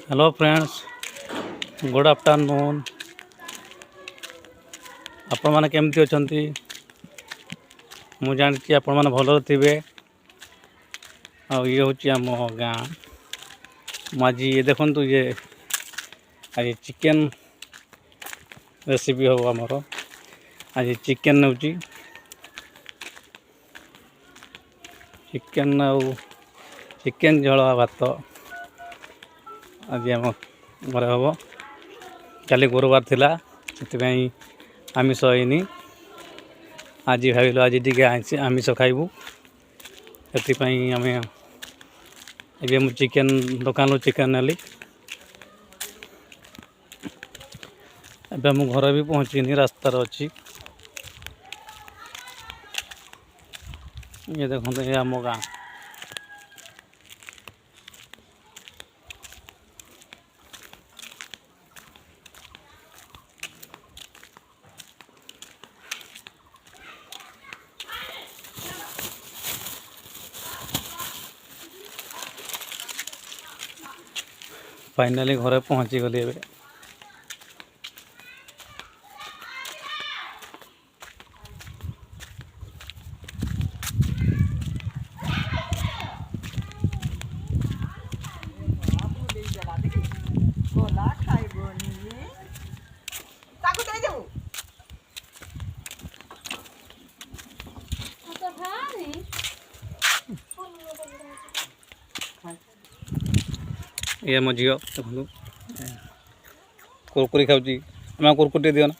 Hello friends, good afternoon. आपण माने केमती अछंती? मु जानछि आपण माने भलो थिबे। आ ये होछि आम गाँ माजी। ये देखंतु ये आज चिकेन रेसिपी हो आमर। आज चिकेन नउछि, चिकेन आउ चिकेन झोल भात आज आम घर हम। काली गुरुवार थिला से आमिष हैनी। आज भाविलु आज टी आमिष खाइबू। से आम ए मु चिकेन दुकान चिकेन नेली। एबे मु घर भी पहुँचीनी, रास्तार अच्छी। ये देखो ये आम गाँ। फाइनाली घरे पहुँची गली। एबे ये मो झील देखो कुरकुरी खाऊँ। आम कुरकुरी दियो ना।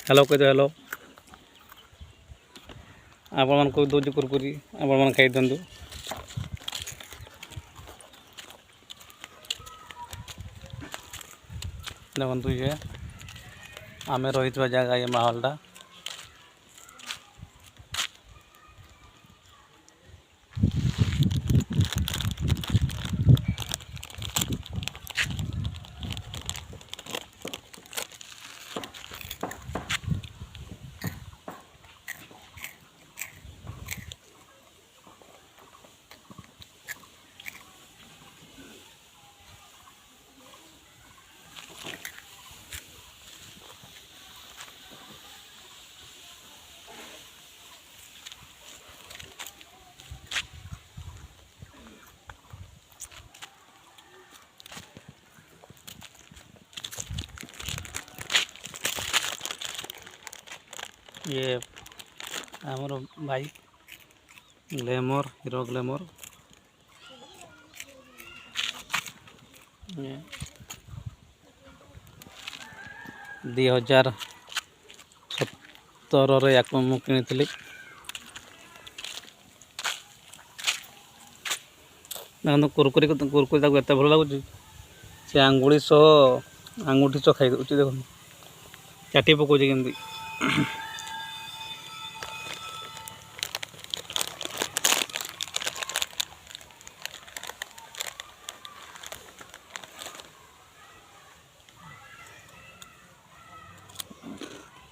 हेलो कह दो हेलो। आपण मन को दौर कुरकुरी आपण मन खाई दिंतु। देखु ये आम रही जगह ये माहौलटा। ये आमर भाई ग्लैमर, हीरो ग्लैमर। 2017 या मु किनी। देखो कुरकुरी कुरकुरी एत भल लगुच। से आंगुड़ी सह आंगुठी सह खाई दूसरी। देखो चाटी पकाउछ केमती।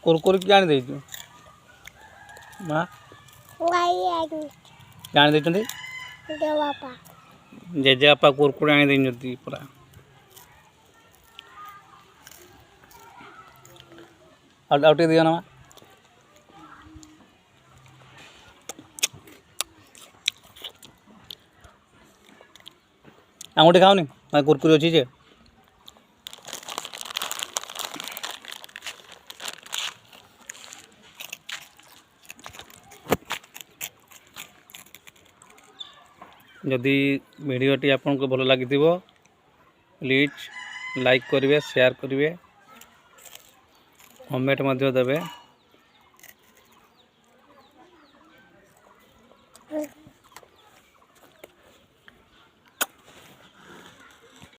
कुरकुरी जानी देछु माँ जानी देछंती। जेजे बापा कुरकुरी आनी देछंती पूरा। आउटे दियो ना। आंगुठी खाओनी कुरकुरी अच्छी जे। जदि वीडियोटी आपको भल लगी प्लीज लाइक करेंगे, शेयर करेंगे, कमेंट देवे।